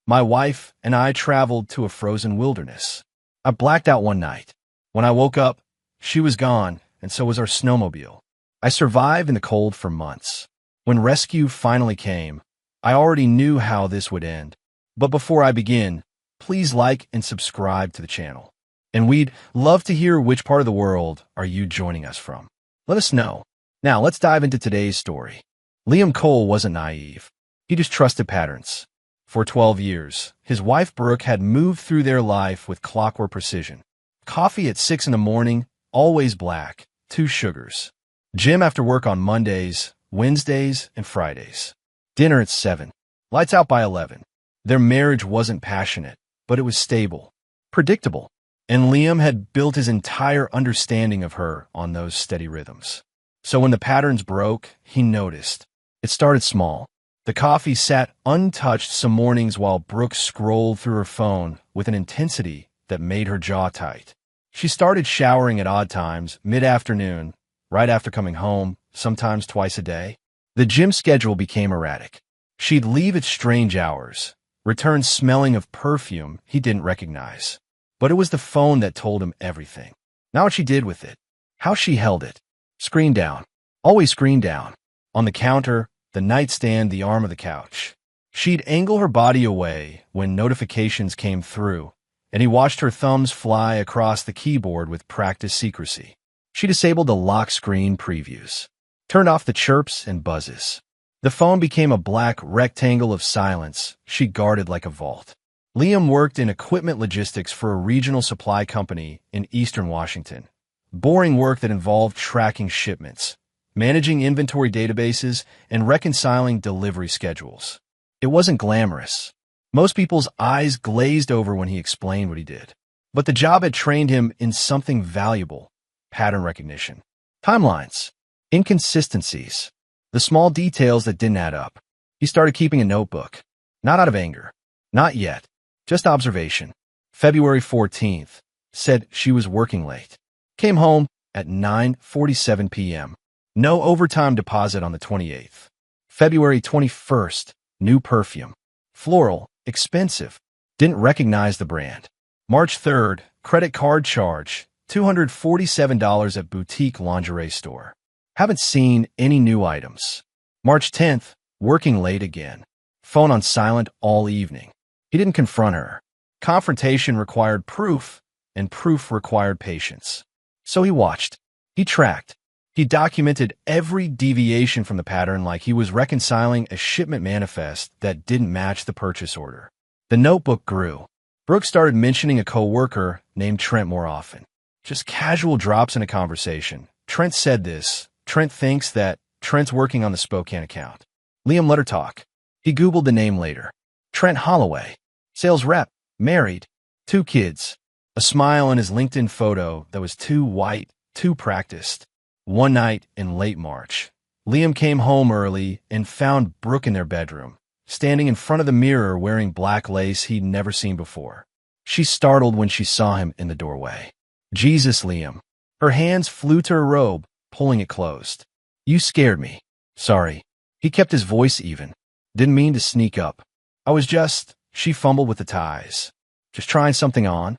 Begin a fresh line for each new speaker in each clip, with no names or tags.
My wife and I traveled to a frozen wilderness. I blacked out one night. When I woke up, she was gone, and so was our snowmobile. I survived in the cold for months. When rescue finally came, I already knew how this would end. But before I begin, please like and subscribe to the channel. And we'd love to hear which part of the world are you joining us from. Let us know. Now, let's dive into today's story. Liam Cole wasn't naive. He just trusted patterns. For 12 years, his wife Brooke had moved through their life with clockwork precision. Coffee at 6 in the morning, always black, 2 sugars. Gym after work on Mondays, Wednesdays, and Fridays. Dinner at 7. Lights out by 11. Their marriage wasn't passionate, but it was stable, predictable. And Liam had built his entire understanding of her on those steady rhythms. So when the patterns broke, he noticed. It started small. The coffee sat untouched some mornings while Brooke scrolled through her phone with an intensity that made her jaw tight. She started showering at odd times, mid-afternoon, right after coming home, sometimes twice a day. The gym schedule became erratic. She'd leave at strange hours, return smelling of perfume he didn't recognize. But it was the phone that told him everything. Not what she did with it, how she held it. Screen down. Always screen down. On the counter, the nightstand, the arm of the couch. She'd angle her body away when notifications came through, and he watched her thumbs fly across the keyboard with practiced secrecy. She disabled the lock screen previews, turned off the chirps and buzzes. The phone became a black rectangle of silence she guarded like a vault. Liam worked in equipment logistics for a regional supply company in eastern Washington. Boring work that involved tracking shipments, managing inventory databases, and reconciling delivery schedules. It wasn't glamorous. Most people's eyes glazed over when he explained what he did. But the job had trained him in something valuable: pattern recognition. Timelines. Inconsistencies. The small details that didn't add up. He started keeping a notebook. Not out of anger. Not yet. Just observation. February 14th. Said she was working late. Came home at 9:47 p.m. No overtime deposit on the 28th. February 21st. New perfume. Floral. Expensive. Didn't recognize the brand. March 3rd. Credit card charge. $247 at boutique lingerie store. Haven't seen any new items. March 10th. Working late again. Phone on silent all evening. He didn't confront her. Confrontation required proof, and proof required patience. So he watched. He tracked. He documented every deviation from the pattern like he was reconciling a shipment manifest that didn't match the purchase order. The notebook grew. Brooke started mentioning a coworker named Trent more often. Just casual drops in a conversation. Trent said this. Trent thinks that. Trent's working on the Spokane account. Liam let her talk. He Googled the name later. Trent Holloway. Sales rep. Married. 2 kids. A smile on his LinkedIn photo that was too white, too practiced. One night in late March, Liam came home early and found Brooke in their bedroom, standing in front of the mirror wearing black lace he'd never seen before. She startled when she saw him in the doorway. Jesus, Liam. Her hands flew to her robe, pulling it closed. You scared me. Sorry. He kept his voice even. Didn't mean to sneak up. I was just... She fumbled with the ties. Just trying something on.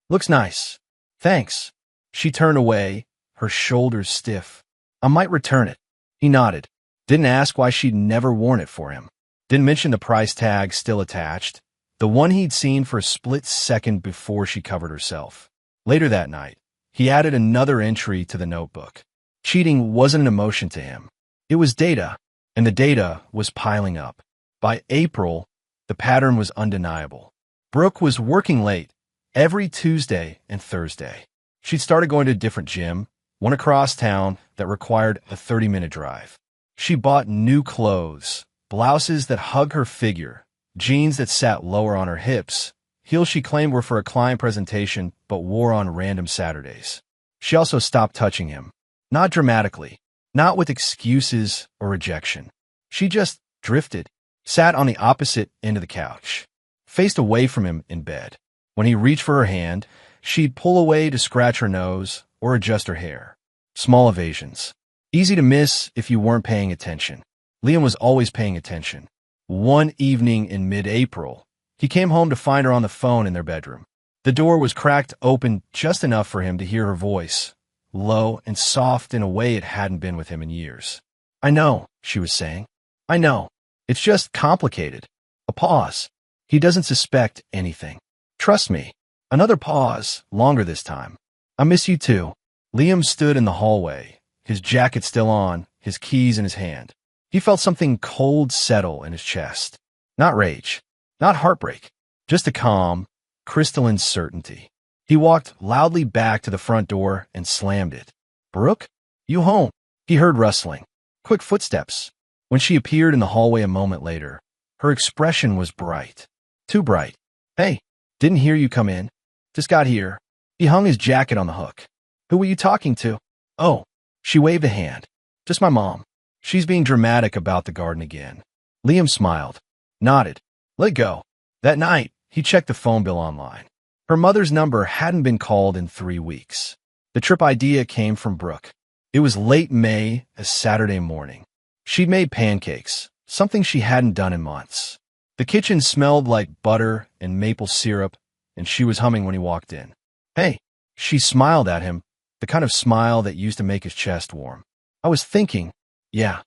Looks nice. Thanks. She turned away, her shoulders stiff. I might return it. He nodded. Didn't ask why she'd never worn it for him. Didn't mention the price tag still attached, the one he'd seen for a split second before she covered herself. Later that night, he added another entry to the notebook. Cheating wasn't an emotion to him. It was data, and the data was piling up. By April, the pattern was undeniable. Brooke was working late every Tuesday and Thursday. She'd started going to a different gym, one across town that required a 30-minute drive. She bought new clothes, blouses that hug her figure, jeans that sat lower on her hips, heels she claimed were for a client presentation but wore on random Saturdays. She also stopped touching him. Not dramatically, not with excuses or rejection. She just drifted. Sat on the opposite end of the couch, faced away from him in bed. When he reached for her hand, she'd pull away to scratch her nose or adjust her hair. Small evasions. Easy to miss if you weren't paying attention. Liam was always paying attention. One evening in mid-April, He came home to find her on the phone in their bedroom. The door was cracked open just enough for him to hear her voice, low and soft in a way it hadn't been with him in years. "I know," she was saying. "I know. It's just complicated." A pause. "He doesn't suspect anything. Trust me." Another pause, longer this time. "I miss you too." Liam stood in the hallway, his jacket still on, his keys in his hand. He felt something cold settle in his chest. Not rage, not heartbreak, just a calm, crystalline certainty. He walked loudly back to the front door and slammed it. "Brooke? You home?" He heard rustling. Quick footsteps. When she appeared in the hallway a moment later, her expression was bright. Too bright. "Hey, didn't hear you come in. Just got here." He hung his jacket on the hook. "Who were you talking to?" "Oh." She waved a hand. "Just my mom. She's being dramatic about the garden again." Liam smiled, nodded. "Let go." That night, he checked the phone bill online. Her mother's number hadn't been called in 3 weeks. The trip idea came from Brooke. It was late May, a Saturday morning. She'd made pancakes, something she hadn't done in months. The kitchen smelled like butter and maple syrup, and she was humming when he walked in. "Hey." She smiled at him, the kind of smile that used to make his chest warm. "I was thinking, yeah,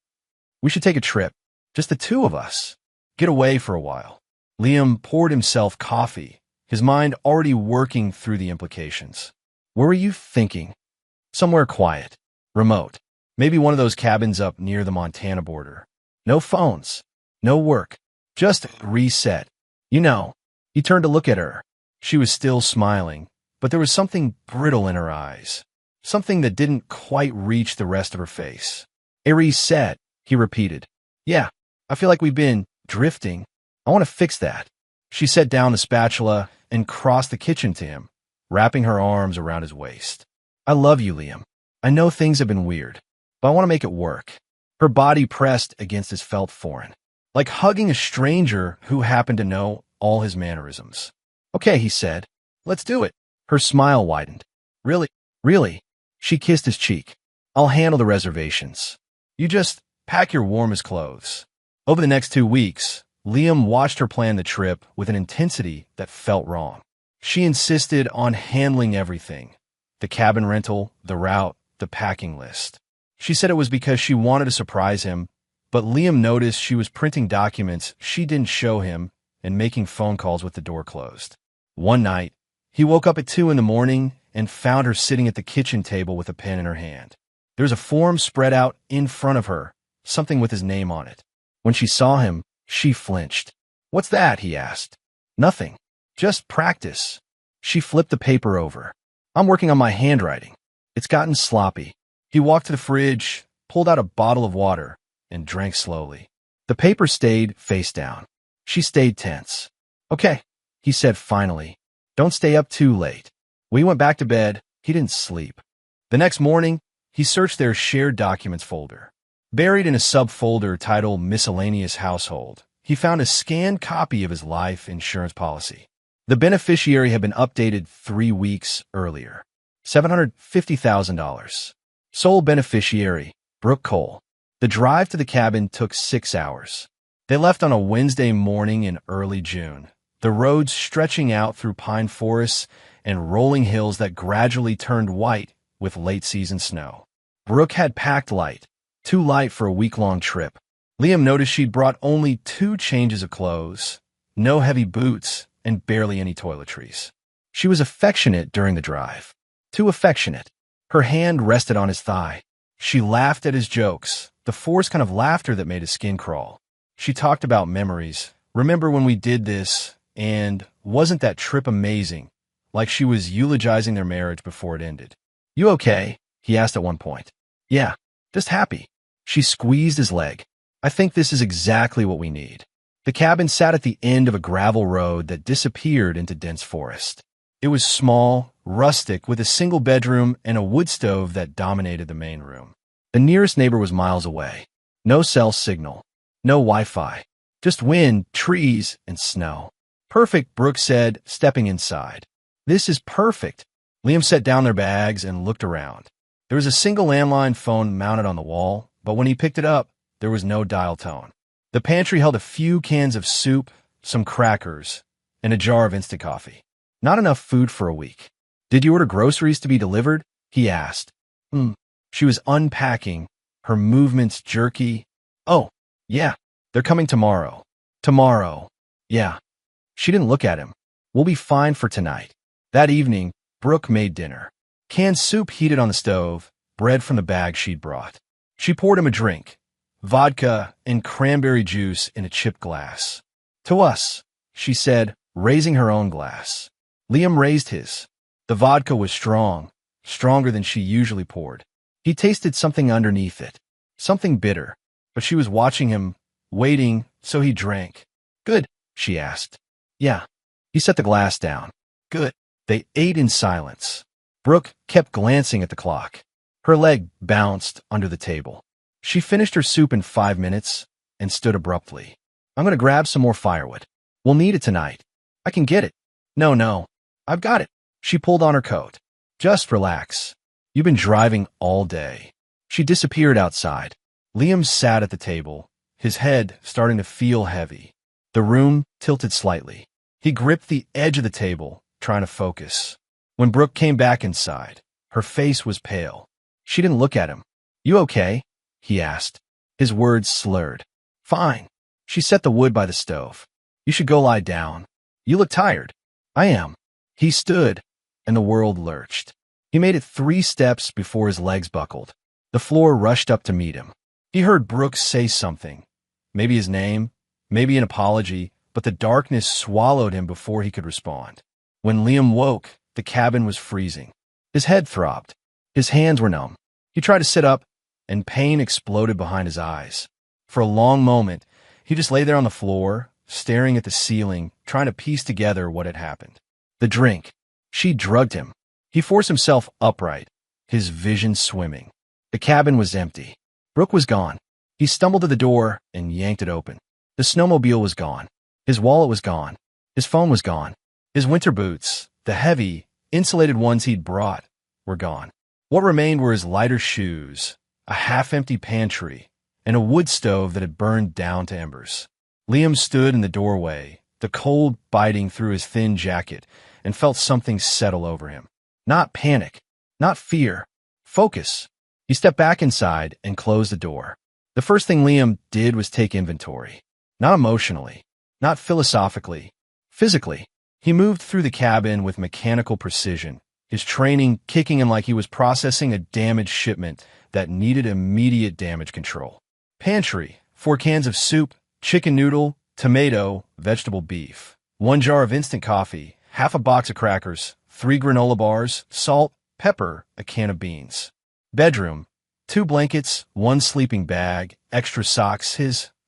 we should take a trip. Just the two of us. Get away for a while." Liam poured himself coffee, his mind already working through the implications. "Where were you thinking?" "Somewhere quiet. Remote. Maybe one of those cabins up near the Montana border. No phones. No work. Just reset. You know." He turned to look at her. She was still smiling, but there was something brittle in her eyes. Something that didn't quite reach the rest of her face. "A reset," he repeated. "Yeah, I feel like we've been drifting. I want to fix that." She set down the spatula and crossed the kitchen to him, wrapping her arms around his waist. "I love you, Liam. I know things have been weird, but I want to make it work." Her body pressed against his felt foreign, like hugging a stranger who happened to know all his mannerisms. "Okay," he said. "Let's do it." Her smile widened. "Really? Really?" She kissed his cheek. "I'll handle the reservations. You just pack your warmest clothes." Over the next 2 weeks, Liam watched her plan the trip with an intensity that felt wrong. She insisted on handling everything. The cabin rental, the route, the packing list. She said it was because she wanted to surprise him, but Liam noticed she was printing documents she didn't show him and making phone calls with the door closed. One night, he woke up at 2 in the morning and found her sitting at the kitchen table with a pen in her hand. There was a form spread out in front of her, something with his name on it. When she saw him, she flinched. "What's that?" he asked. "Nothing. Just practice." She flipped the paper over. "I'm working on my handwriting. It's gotten sloppy." He walked to the fridge, pulled out a bottle of water, and drank slowly. The paper stayed face down. She stayed tense. "Okay," he said finally. "Don't stay up too late." We went back to bed. He didn't sleep. The next morning, he searched their shared documents folder. Buried in a subfolder titled Miscellaneous Household, he found a scanned copy of his life insurance policy. The beneficiary had been updated 3 weeks earlier. $750,000. Sole beneficiary, Brooke Cole. The drive to the cabin took 6 hours. They left on a Wednesday morning in early June, the roads stretching out through pine forests and rolling hills that gradually turned white with late-season snow. Brooke had packed light, too light for a week-long trip. Liam noticed she'd brought only 2 changes of clothes, no heavy boots, and barely any toiletries. She was affectionate during the drive. Too affectionate. Her hand rested on his thigh. She laughed at his jokes, the forced kind of laughter that made his skin crawl. She talked about memories. "Remember when we did this, and wasn't that trip amazing?" Like she was eulogizing their marriage before it ended. "You okay?" he asked at one point. "Yeah, just happy." She squeezed his leg. "I think this is exactly what we need." The cabin sat at the end of a gravel road that disappeared into dense forest. It was small, rustic, with a single bedroom and a wood stove that dominated the main room. The nearest neighbor was miles away. No cell signal. No Wi-Fi. Just wind, trees, and snow. "Perfect," Brooke said, stepping inside. "This is perfect." Liam set down their bags and looked around. There was a single landline phone mounted on the wall, but when he picked it up, there was no dial tone. The pantry held a few cans of soup, some crackers, and a jar of instant coffee. Not enough food for a week. Did you order groceries to be delivered? He asked. She was unpacking, her movements jerky. Oh, yeah, they're coming tomorrow. Tomorrow. Yeah. She didn't look at him. We'll be fine for tonight. That evening, Brooke made dinner. Canned soup heated on the stove, bread from the bag she'd brought. She poured him a drink, vodka and cranberry juice in a chipped glass. To us, she said, raising her own glass. Liam raised his. The vodka was strong, stronger than she usually poured. He tasted something underneath it, something bitter, but she was watching him, waiting, so he drank. Good, she asked. Yeah. He set the glass down. Good. They ate in silence. Brooke kept glancing at the clock. Her leg bounced under the table. She finished her soup in 5 minutes and stood abruptly. I'm going to grab some more firewood. We'll need it tonight. I can get it. No. I've got it. She pulled on her coat. Just relax. You've been driving all day. She disappeared outside. Liam sat at the table, his head starting to feel heavy. The room tilted slightly. He gripped the edge of the table, trying to focus. When Brooke came back inside, her face was pale. She didn't look at him. You okay? He asked. His words slurred. Fine. She set the wood by the stove. You should go lie down. You look tired. I am. He stood, and the world lurched. He made it 3 steps before his legs buckled. The floor rushed up to meet him. He heard Brooke say something. Maybe his name, maybe an apology, but the darkness swallowed him before he could respond. When Liam woke, the cabin was freezing. His head throbbed. His hands were numb. He tried to sit up, and pain exploded behind his eyes. For a long moment, he just lay there on the floor, staring at the ceiling, trying to piece together what had happened. The drink. She drugged him. He forced himself upright, his vision swimming. The cabin was empty. Brooke was gone. He stumbled to the door and yanked it open. The snowmobile was gone. His wallet was gone. His phone was gone. His winter boots, the heavy, insulated ones he'd brought, were gone. What remained were his lighter shoes, a half-empty pantry, and a wood stove that had burned down to embers. Liam stood in the doorway, the cold biting through his thin jacket, and felt something settle over him. Not panic, not fear, focus. He stepped back inside and closed the door. The first thing Liam did was take inventory. Not emotionally, not philosophically, physically. He moved through the cabin with mechanical precision, his training kicking him like he was processing a damaged shipment that needed immediate damage control. Pantry, 4 cans of soup, chicken noodle, tomato, vegetable beef, 1 jar of instant coffee, half a box of crackers, 3 granola bars, salt, pepper, a can of beans. Bedroom, 2 blankets, 1 sleeping bag, extra socks,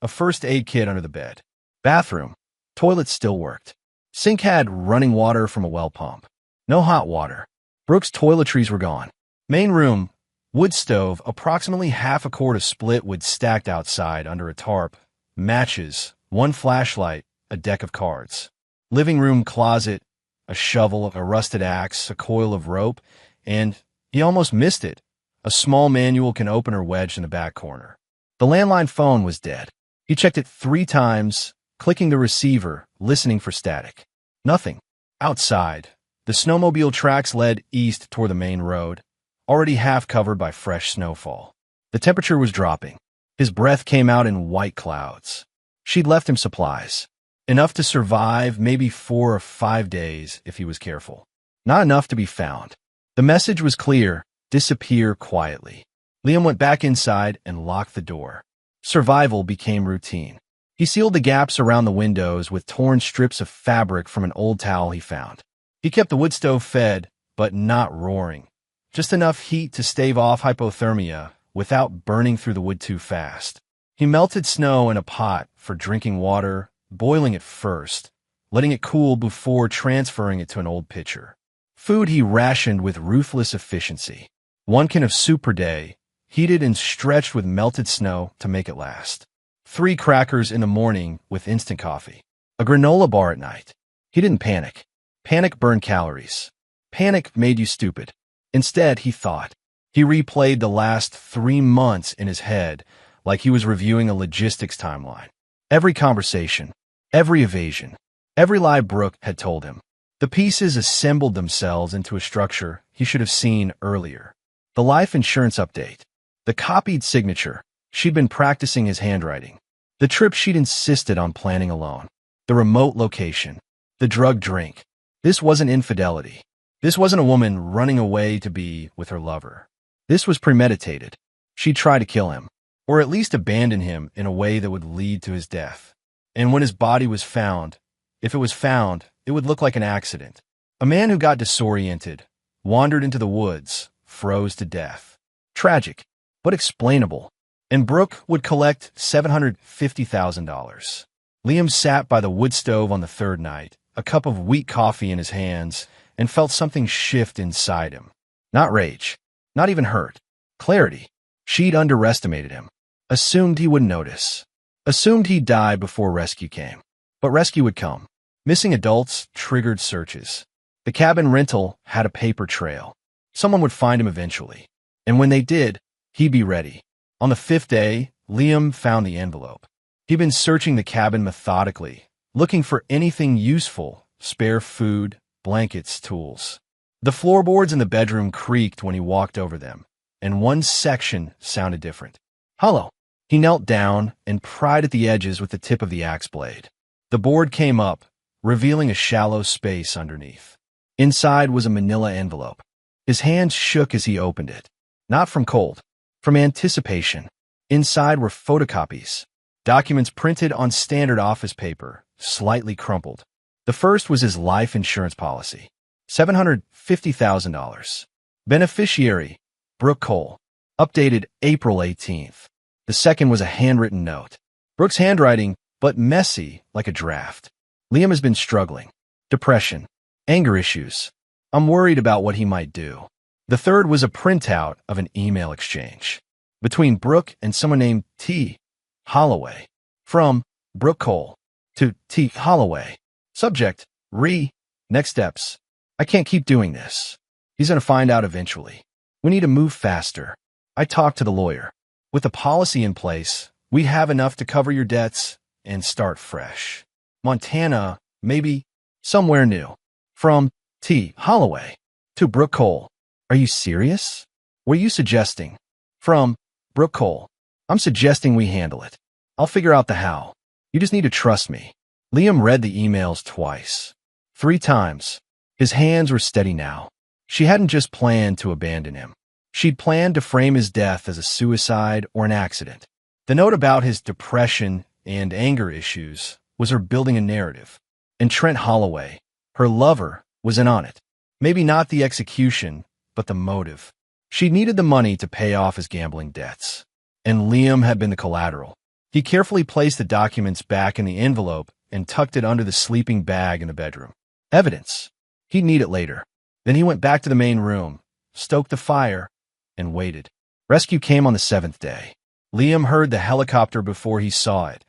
a first aid kit under the bed. Bathroom, toilet still worked. Sink had running water from a well pump. No hot water. Brooke's toiletries were gone. Main room, wood stove, approximately half a quart of split wood stacked outside under a tarp, matches, 1 flashlight, a deck of cards. Living room closet, a shovel, a rusted axe, a coil of rope, and, he almost missed it, a small manual can opener wedged in the back corner. The landline phone was dead. He checked it 3 times, clicking the receiver, listening for static. Nothing. Outside, the snowmobile tracks led east toward the main road, already half covered by fresh snowfall. The temperature was dropping. His breath came out in white clouds. She'd left him supplies. Enough to survive maybe 4 or 5 days if he was careful. Not enough to be found. The message was clear: disappear quietly. Liam went back inside and locked the door. Survival became routine. He sealed the gaps around the windows with torn strips of fabric from an old towel he found. He kept the wood stove fed, but not roaring. Just enough heat to stave off hypothermia without burning through the wood too fast. He melted snow in a pot for drinking water, boiling it first, letting it cool before transferring it to an old pitcher. Food he rationed with ruthless efficiency. 1 can of soup per day, heated and stretched with melted snow to make it last. 3 crackers in the morning with instant coffee. A granola bar at night. He didn't panic. Panic burned calories. Panic made you stupid. Instead, he thought. He replayed the last 3 months in his head like he was reviewing a logistics timeline. Every conversation, every evasion, Every lie Brooke had told him. The pieces assembled themselves into a structure he should have seen earlier. The life insurance update. The copied signature. She'd been practicing his handwriting. The trip she'd insisted on planning alone. The remote location. The drug drink. This wasn't infidelity. This wasn't a woman running away to be with her lover. This was premeditated. She'd try to kill him, or at least abandon him in a way that would lead to his death. And when his body was found, if it was found, it would look like an accident. A man who got disoriented, wandered into the woods, froze to death. Tragic, but explainable. And Brooke would collect $750,000. Liam sat by the wood stove on the third night, a cup of weak coffee in his hands, and felt something shift inside him. Not rage, not even hurt. Clarity. She'd underestimated him. Assumed he wouldn't notice. Assumed he'd die before rescue came. But rescue would come. Missing adults triggered searches. The cabin rental had a paper trail. Someone would find him eventually. And when they did, he'd be ready. On the fifth day, Liam found the envelope. He'd been searching the cabin methodically, looking for anything useful, spare food, blankets, tools. The floorboards in the bedroom creaked when he walked over them, and one section sounded different. Hollow. He knelt down and pried at the edges with the tip of the axe blade. The board came up, revealing a shallow space underneath. Inside was a manila envelope. His hands shook as he opened it. Not from cold, from anticipation. Inside were photocopies. Documents printed on standard office paper, slightly crumpled. The first was his life insurance policy. $750,000. Beneficiary, Brooke Cole. Updated April 18th. The second was a handwritten note. Brooke's handwriting, but messy like a draft. Liam has been struggling. Depression. Anger issues. I'm worried about what he might do. The third was a printout of an email exchange between Brooke and someone named T. Holloway. From Brooke Cole to T. Holloway. Subject, next steps. I can't keep doing this. He's going to find out eventually. We need to move faster. I talked to the lawyer. With a policy in place, we have enough to cover your debts and start fresh. Montana, maybe somewhere new. From T. Holloway to Brooke Cole. Are you serious? What are you suggesting? From Brooke Cole. I'm suggesting we handle it. I'll figure out the how. You just need to trust me. Liam read the emails twice. 3 times. His hands were steady now. She hadn't just planned to abandon him. She'd planned to frame his death as a suicide or an accident. The note about his depression and anger issues was her building a narrative. And Trent Holloway, her lover, was in on it. Maybe not the execution, but the motive. She needed the money to pay off his gambling debts. And Liam had been the collateral. He carefully placed the documents back in the envelope and tucked it under the sleeping bag in the bedroom. Evidence. He'd need it later. Then he went back to the main room, stoked the fire, and waited. Rescue came on the 7th day. Liam heard the helicopter before he saw it,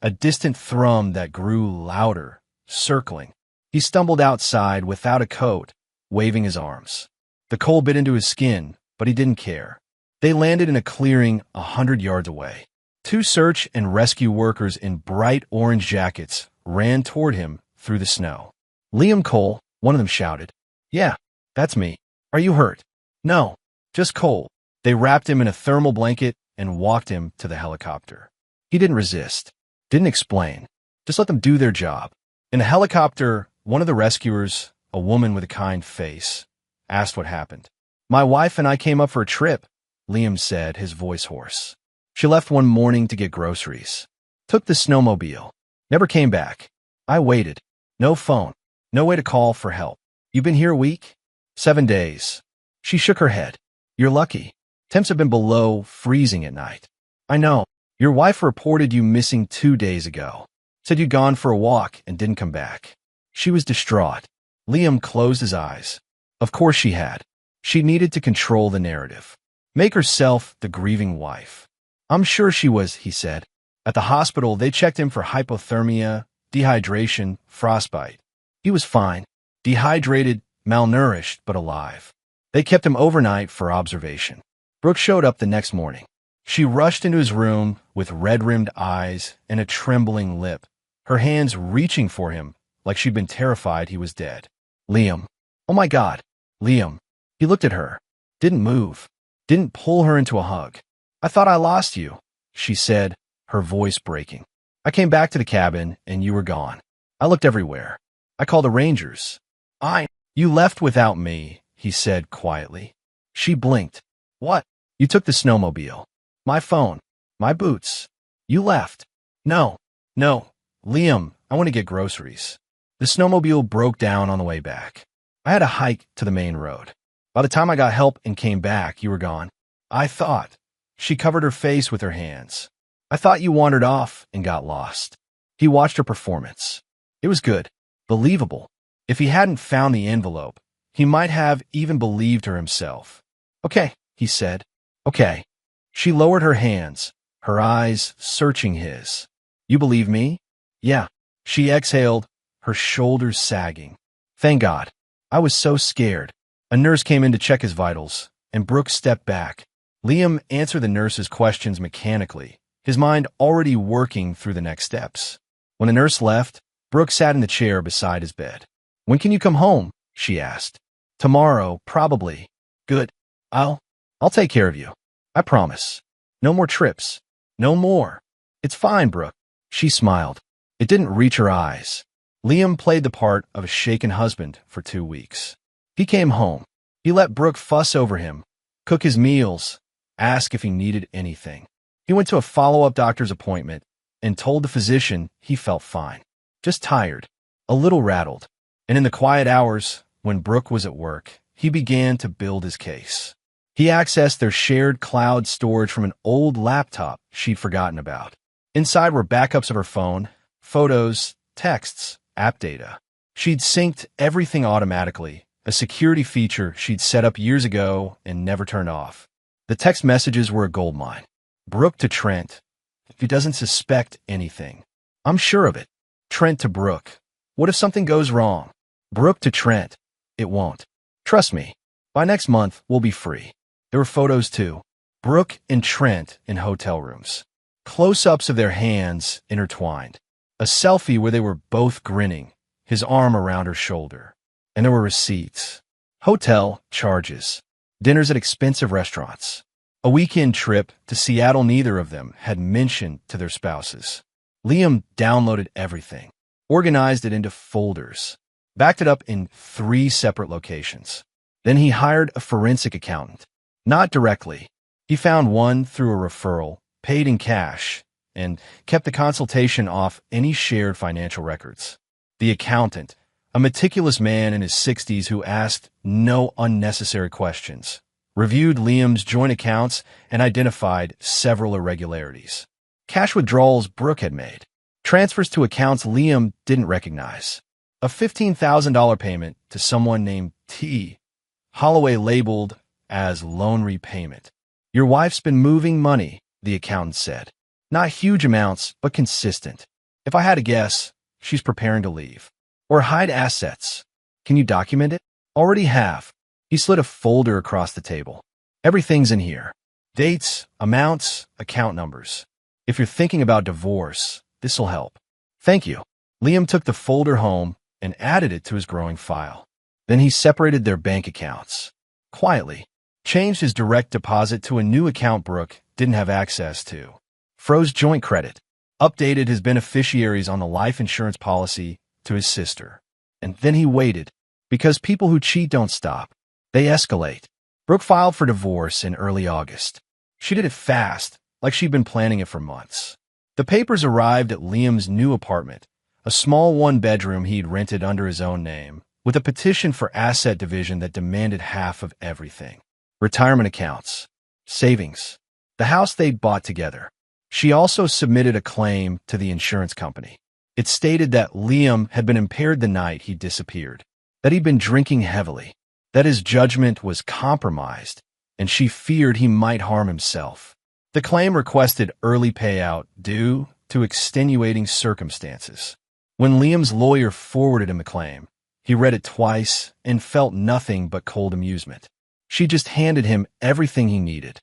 a distant thrum that grew louder, circling. He stumbled outside without a coat, waving his arms. The cold bit into his skin, but he didn't care. They landed in a clearing 100 yards away. 2 search and rescue workers in bright orange jackets ran toward him through the snow. Liam Cole, one of them shouted. Yeah, that's me. Are you hurt? No, just cold. They wrapped him in a thermal blanket and walked him to the helicopter. He didn't resist, didn't explain, just let them do their job. In the helicopter, one of the rescuers, a woman with a kind face, asked what happened. My wife and I came up for a trip, Liam said, his voice hoarse. She left one morning to get groceries. Took the snowmobile. Never came back. I waited. No phone. No way to call for help. You've been here a week? 7 days. She shook her head. You're lucky. Temps have been below freezing at night. I know. Your wife reported you missing 2 days ago. Said you'd gone for a walk and didn't come back. She was distraught. Liam closed his eyes. Of course she had. She needed to control the narrative. Make herself the grieving wife. I'm sure she was, he said. At the hospital, they checked him for hypothermia, dehydration, frostbite. He was fine. Dehydrated, malnourished, but alive. They kept him overnight for observation. Brooke showed up the next morning. She rushed into his room with red-rimmed eyes and a trembling lip, her hands reaching for him like she'd been terrified he was dead. Liam. Oh my God. Liam. He looked at her. Didn't move. Didn't pull her into a hug. I thought I lost you, she said, her voice breaking. I came back to the cabin and you were gone. I looked everywhere. I called the Rangers. You left without me, he said quietly. She blinked. What? You took the snowmobile. My phone. My boots. You left. No. Liam, I want to get groceries. The snowmobile broke down on the way back. I had to hike to the main road. By the time I got help and came back, you were gone. I thought. She covered her face with her hands. I thought you wandered off and got lost. He watched her performance. It was good. Believable. If he hadn't found the envelope, he might have even believed her himself. Okay, he said. Okay. She lowered her hands, her eyes searching his. You believe me? Yeah. She exhaled, her shoulders sagging. Thank God. I was so scared. A nurse came in to check his vitals, and Brooke stepped back. Liam answered the nurse's questions mechanically, his mind already working through the next steps. When the nurse left, Brooke sat in the chair beside his bed. When can you come home? She asked. Tomorrow, probably. Good. I'll take care of you. I promise. No more trips. No more. It's fine, Brooke. She smiled. It didn't reach her eyes. Liam played the part of a shaken husband for 2 weeks. He came home. He let Brooke fuss over him, cook his meals, ask if he needed anything. He went to a follow-up doctor's appointment and told the physician he felt fine, just tired, a little rattled. And in the quiet hours, when Brooke was at work, he began to build his case. He accessed their shared cloud storage from an old laptop she'd forgotten about. Inside were backups of her phone, photos, texts, app data. She'd synced everything automatically, a security feature she'd set up years ago and never turned off. The text messages were a goldmine. Brooke to Trent. He doesn't suspect anything. I'm sure of it. Trent to Brooke. What if something goes wrong? Brooke to Trent. It won't. Trust me. By next month, we'll be free. There were photos too. Brooke and Trent in hotel rooms. Close-ups of their hands intertwined. A selfie where they were both grinning, his arm around her shoulder. And there were receipts. Hotel charges. Dinners at expensive restaurants. A weekend trip to Seattle neither of them had mentioned to their spouses. Liam downloaded everything, organized it into folders, backed it up in 3 separate locations. Then he hired a forensic accountant. Not directly. He found one through a referral, paid in cash, and kept the consultation off any shared financial records. The accountant, a meticulous man in his 60s who asked no unnecessary questions, reviewed Liam's joint accounts and identified several irregularities. Cash withdrawals Brooke had made. Transfers to accounts Liam didn't recognize. A $15,000 payment to someone named T. Holloway labeled as loan repayment. Your wife's been moving money, the accountant said. Not huge amounts, but consistent. If I had to guess, she's preparing to leave. Or hide assets. Can you document it? Already have. He slid a folder across the table. Everything's in here. Dates, amounts, account numbers. If you're thinking about divorce, this'll help. Thank you. Liam took the folder home and added it to his growing file. Then he separated their bank accounts. Quietly, changed his direct deposit to a new account Brooke didn't have access to. Froze joint credit. Updated his beneficiaries on the life insurance policy to his sister. And then he waited, because people who cheat don't stop. They escalate. Brooke filed for divorce in early August. She did it fast, like she'd been planning it for months. The papers arrived at Liam's new apartment, a small one-bedroom he'd rented under his own name, with a petition for asset division that demanded half of everything. Retirement accounts. Savings. The house they'd bought together. She also submitted a claim to the insurance company. It stated that Liam had been impaired the night he disappeared, that he'd been drinking heavily, that his judgment was compromised, and she feared he might harm himself. The claim requested early payout due to extenuating circumstances. When Liam's lawyer forwarded him the claim, he read it twice and felt nothing but cold amusement. She just handed him everything he needed.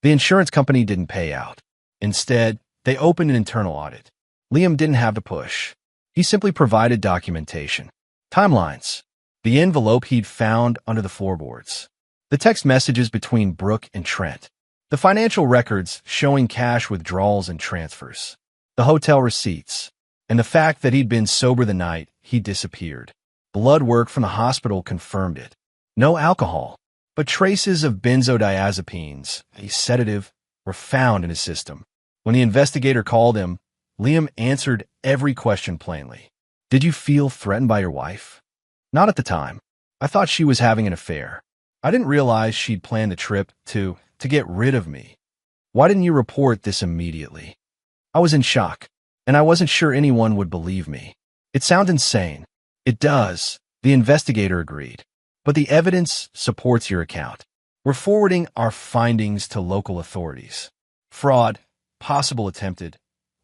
The insurance company didn't pay out. Instead, they opened an internal audit. Liam didn't have to push. He simply provided documentation. Timelines. The envelope he'd found under the floorboards. The text messages between Brooke and Trent. The financial records showing cash withdrawals and transfers. The hotel receipts. And the fact that he'd been sober the night he disappeared. Blood work from the hospital confirmed it. No alcohol, but traces of benzodiazepines, a sedative, were found in his system. When the investigator called him, Liam answered every question plainly. Did you feel threatened by your wife? Not at the time. I thought she was having an affair. I didn't realize she'd planned the trip to get rid of me. Why didn't you report this immediately? I was in shock, and I wasn't sure anyone would believe me. It sounds insane. It does, the investigator agreed. But the evidence supports your account. We're forwarding our findings to local authorities. Fraud, possible attempted.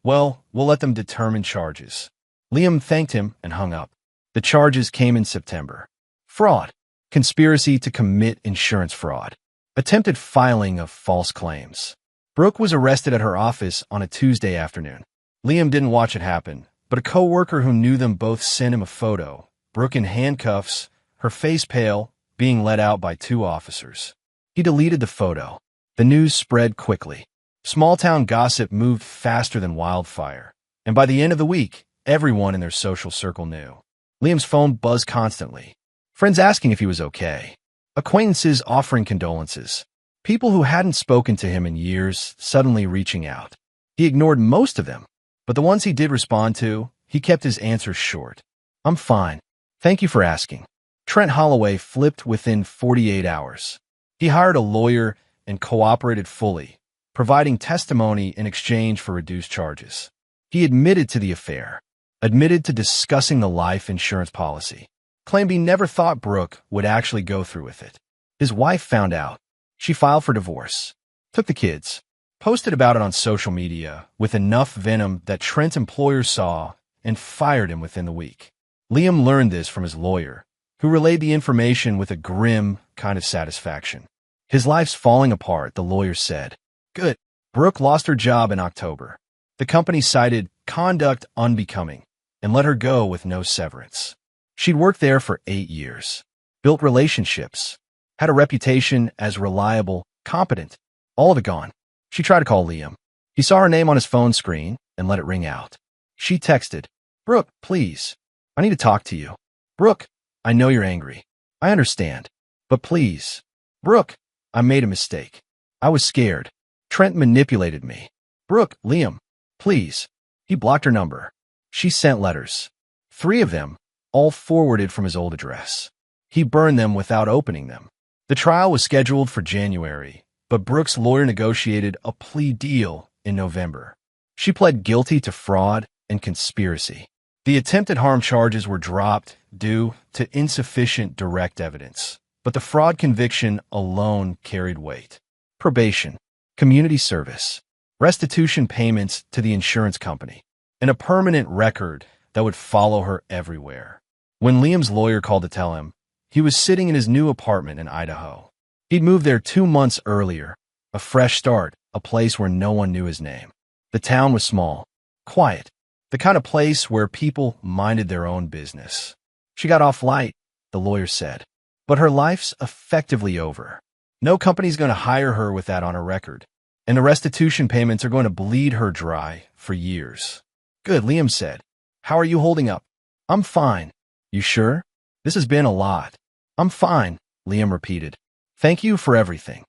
Well, we'll let them determine charges. Liam thanked him and hung up. The charges came in September. Fraud, conspiracy to commit insurance fraud, attempted filing of false claims. Brooke was arrested at her office on a Tuesday afternoon. Liam didn't watch it happen, but a co-worker who knew them both sent him a photo. Brooke in handcuffs, her face pale, being led out by two officers. He deleted the photo. The news spread quickly. Small-town gossip moved faster than wildfire, and by the end of the week, everyone in their social circle knew. Liam's phone buzzed constantly. Friends asking if he was okay. Acquaintances offering condolences. People who hadn't spoken to him in years suddenly reaching out. He ignored most of them, but the ones he did respond to, he kept his answers short. I'm fine. Thank you for asking. Trent Holloway flipped within 48 hours. He hired a lawyer and cooperated fully, providing testimony in exchange for reduced charges. He admitted to the affair, admitted to discussing the life insurance policy, claimed he never thought Brooke would actually go through with it. His wife found out. She filed for divorce, took the kids, posted about it on social media with enough venom that Trent's employer saw and fired him within the week. Liam learned this from his lawyer, who relayed the information with a grim kind of satisfaction. His life's falling apart, the lawyer said. Good. Brooke lost her job in October. The company cited conduct unbecoming and let her go with no severance. She'd worked there for 8 years, built relationships, had a reputation as reliable, competent. All of it gone. She tried to call Liam. He saw her name on his phone screen and let it ring out. She texted, Brooke, please. I need to talk to you. Brooke, I know you're angry. I understand. But please. Brooke, I made a mistake. I was scared. Trent manipulated me. Brooke, Liam, please. He blocked her number. She sent letters. 3 of them, all forwarded from his old address. He burned them without opening them. The trial was scheduled for January, but Brooke's lawyer negotiated a plea deal in November. She pled guilty to fraud and conspiracy. The attempted harm charges were dropped due to insufficient direct evidence, but the fraud conviction alone carried weight. Probation, community service, restitution payments to the insurance company, and a permanent record that would follow her everywhere. When Liam's lawyer called to tell him, he was sitting in his new apartment in Idaho. He'd moved there 2 months earlier, a fresh start, a place where no one knew his name. The town was small, quiet, the kind of place where people minded their own business. She got off light, the lawyer said, but her life's effectively over. No company's going to hire her with that on her record, and the restitution payments are going to bleed her dry for years. Good, Liam said. How are you holding up? I'm fine. You sure? This has been a lot. I'm fine, Liam repeated. Thank you for everything.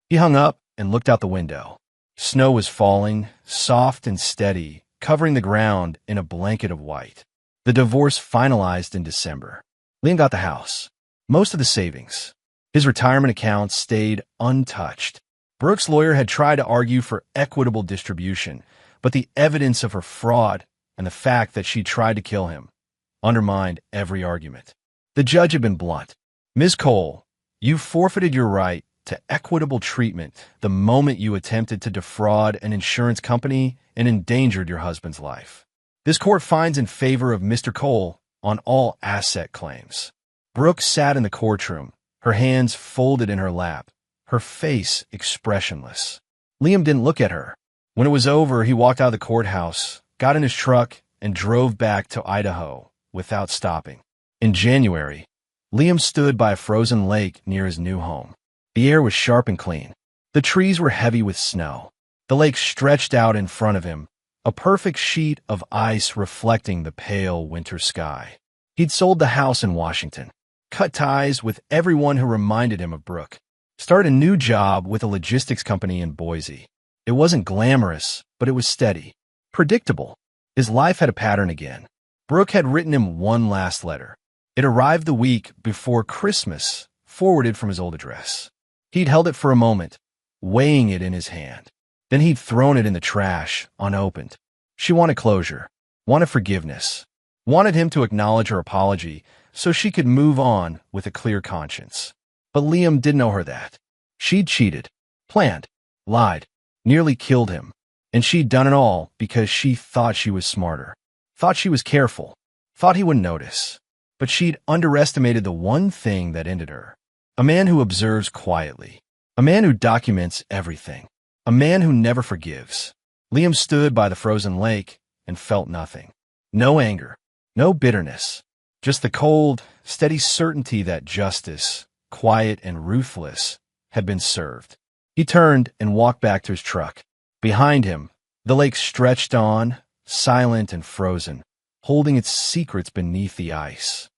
He hung up and looked out the window. Snow was falling, soft and steady, covering the ground in a blanket of white. The divorce finalized in December. Liam got the house, most of the savings. His retirement accounts stayed untouched. Brooke's lawyer had tried to argue for equitable distribution, but the evidence of her fraud and the fact that she tried to kill him undermined every argument. The judge had been blunt. Ms. Cole, you forfeited your right to equitable treatment the moment you attempted to defraud an insurance company and endangered your husband's life. This court finds in favor of Mr. Cole on all asset claims. Brooke sat in the courtroom, her hands folded in her lap, her face expressionless. Liam didn't look at her. When it was over, he walked out of the courthouse, got in his truck, and drove back to Idaho without stopping. In January, Liam stood by a frozen lake near his new home. The air was sharp and clean. The trees were heavy with snow. The lake stretched out in front of him, a perfect sheet of ice reflecting the pale winter sky. He'd sold the house in Washington, cut ties with everyone who reminded him of Brooke, started a new job with a logistics company in Boise. It wasn't glamorous, but it was steady, predictable. His life had a pattern again. Brooke had written him one last letter. It arrived the week before Christmas, forwarded from his old address. He'd held it for a moment, weighing it in his hand. Then he'd thrown it in the trash, unopened. She wanted closure, wanted forgiveness, wanted him to acknowledge her apology so she could move on with a clear conscience. But Liam didn't know her that. She'd cheated, planned, lied, nearly killed him. And she'd done it all because she thought she was smarter, thought she was careful, thought he wouldn't notice. But she'd underestimated the one thing that ended her. A man who observes quietly. A man who documents everything. A man who never forgives. Liam stood by the frozen lake and felt nothing. No anger. No bitterness. Just the cold, steady certainty that justice, quiet and ruthless, had been served. He turned and walked back to his truck. Behind him, the lake stretched on, silent and frozen, holding its secrets beneath the ice.